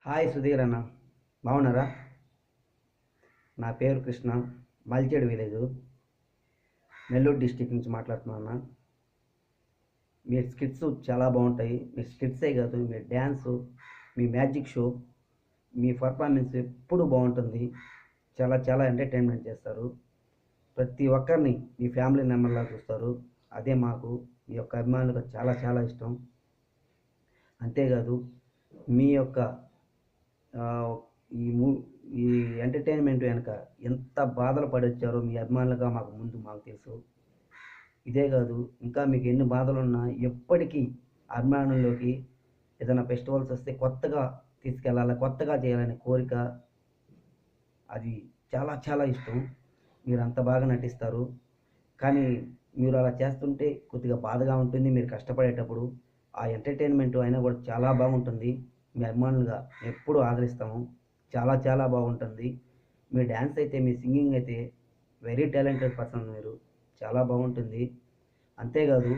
Hi Sudheer అన్న, బాగున్నారా? నా పేరు కృష్ణ, మల్చేడు విలేజ్, నెల్లూరు డిస్టిక్ నుంచి మాట్లాడుతున్నాను అన్న. మీ స్కిట్స్ చాలా బాగుంటాయి. మీ స్కిట్సే కాదు, మీ డ్యాన్సు, మీ మ్యాజిక్ షో, మీ పర్ఫార్మెన్స్ ఎప్పుడు బాగుంటుంది. చాలా చాలా ఎంటర్టైన్మెంట్ చేస్తారు. ప్రతి ఒక్కరిని మీ ఫ్యామిలీ మెంబర్లా చూస్తారు. అదే మాకు మీ యొక్క అభిమానులుగా చాలా చాలా ఇష్టం. అంతేకాదు, మీ యొక్క ఆ, ఈ మూ ఈ ఎంటర్టైన్మెంట్ వెనుక ఎంత బాధలు పడొచ్చారో మీ అభిమానులుగా మాకు తెలుసు. ఇదే కాదు, ఇంకా మీకు ఎన్ని బాధలున్నా ఎప్పటికీ అభిమానుల్లోకి ఏదైనా ఫెస్టివల్స్ వస్తే కొత్తగా తీసుకెళ్ళాలి, కొత్తగా చేయాలనే కోరిక, అది చాలా చాలా ఇష్టం. మీరు అంత బాగా నటిస్తారు. కానీ మీరు అలా చేస్తుంటే కొద్దిగా బాధగా ఉంటుంది. మీరు కష్టపడేటప్పుడు ఆ ఎంటర్టైన్మెంట్ అయినా కూడా చాలా బాగుంటుంది. మీ అభిమానులుగా ఎప్పుడూ ఆదరిస్తాము. చాలా చాలా బాగుంటుంది. మీ డ్యాన్స్ అయితే, మీ సింగింగ్ అయితే వెరీ టాలెంటెడ్ పర్సన్ మీరు. చాలా బాగుంటుంది. అంతేకాదు,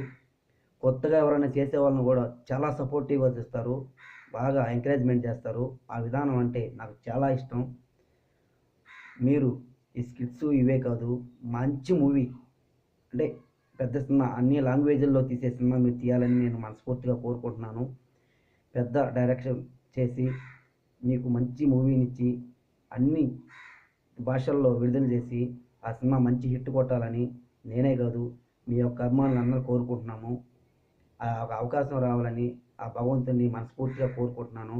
కొత్తగా ఎవరైనా చేసే వాళ్ళని కూడా చాలా సపోర్టివ్గా చేస్తారు. బాగా ఎంకరేజ్మెంట్ చేస్తారు. ఆ విధానం అంటే నాకు చాలా ఇష్టం. మీరు ఈ స్కిట్స్ ఇవే కాదు, మంచి మూవీ అంటే పెద్ద సినిమా, అన్ని లాంగ్వేజ్ల్లో తీసే సినిమా మీరు తీయాలని నేను మనస్ఫూర్తిగా కోరుకుంటున్నాను. పెద్ద డైరెక్షన్ చేసి మీకు మంచి మూవీనిచ్చి అన్ని భాషల్లో విడుదల చేసి ఆ సినిమా మంచి హిట్ కొట్టాలని నేనే కాదు, మీ యొక్క అభిమానులు అందరూ కోరుకుంటున్నాము. ఆ ఒక అవకాశం రావాలని ఆ భగవంతుని మనస్ఫూర్తిగా కోరుకుంటున్నాను.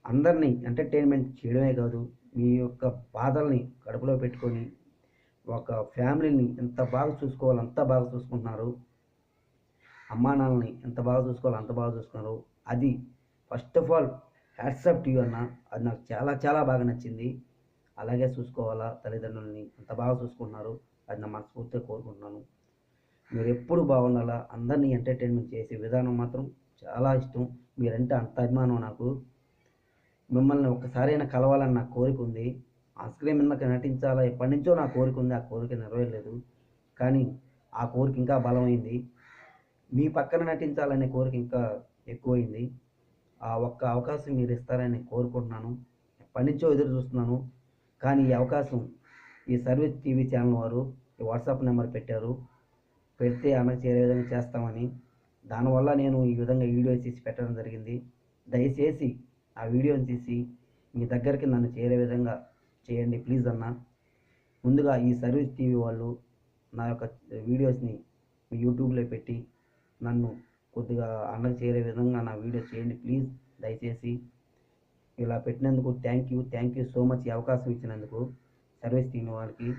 అందరినీ ఎంటర్టైన్మెంట్ చేయడమే కాదు, మీ యొక్క బాధల్ని కడుపులో పెట్టుకొని ఒక ఫ్యామిలీని ఎంత బాగా చూసుకోవాలో అంత బాగా చూసుకుంటున్నారు. అమ్మా నాన్నని ఎంత బాగా చూసుకోవాలో అంత బాగా చూసుకున్నారు. అది first of all hats off to you అన్న. అది నాకు చాలా చాలా బాగా నచ్చింది. అలాగే చూసుకోవాలా తల్లిదండ్రులని, అంత బాగా చూసుకుంటున్నారు. అది నా మనస్ఫూర్తిగా కోరుకుంటున్నాను. మీరు ఎప్పుడు బాగుండాలా, అందరినీ ఎంటర్టైన్మెంట్ చేసే విధానం మాత్రం చాలా ఇష్టం. మీరంటే అంత అభిమానం నాకు. మిమ్మల్ని ఒక్కసారైనా కలవాలని నా కోరిక ఉంది. ఆ స్క్రీన్ మీదకి నటించాలా ఎప్పటి నుంచో నా కోరిక ఉంది. ఆ కోరిక నెరవేరలేదు. కానీ ఆ కోరిక ఇంకా బలమైంది. మీ పక్కన నటించాలనే కోరిక ఇంకా ఎక్కువైంది. ఆ ఒక్క అవకాశం మీరు ఇస్తారని కోరుకుంటున్నాను. ఎప్పటి నుంచో ఎదురు చూస్తున్నాను. కానీ ఈ అవకాశం ఈ సర్వీస్ టీవీ ఛానల్ వారు ఈ వాట్సాప్ నెంబర్ పెట్టారు. పెడితే అన్నకు చేరే విధంగా చేస్తామని. దానివల్ల నేను ఈ విధంగా వీడియో తీసి పెట్టడం జరిగింది. దయచేసి ఆ వీడియోని తీసి మీ దగ్గరికి నన్ను చేరే విధంగా చేయండి ప్లీజ్ అన్న. ముందుగా ఈ సర్వీస్ టీవీ వాళ్ళు నా యొక్క వీడియోస్ని మీ యూట్యూబ్లో పెట్టి నన్ను కొద్దిగా అన్నకు చేరే విధంగా నా వీడియో చేయండి ప్లీజ్. దయచేసి ఇలా పెట్టినందుకు థ్యాంక్ యూ సో మచ్. ఈ అవకాశం ఇచ్చినందుకు సర్వీస్ టీవీ వాళ్ళకి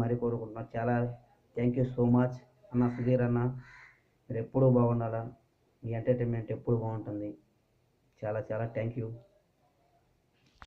మరీ కోరుకుంటున్నాను. చాలా థ్యాంక్ యూ సో మచ్ అన్న. సుధీర్ అన్న, మీరు ఎప్పుడూ బాగుండాలా. మీ ఎంటర్టైన్మెంట్ ఎప్పుడు బాగుంటుంది. చాలా చాలా థ్యాంక్ యూ.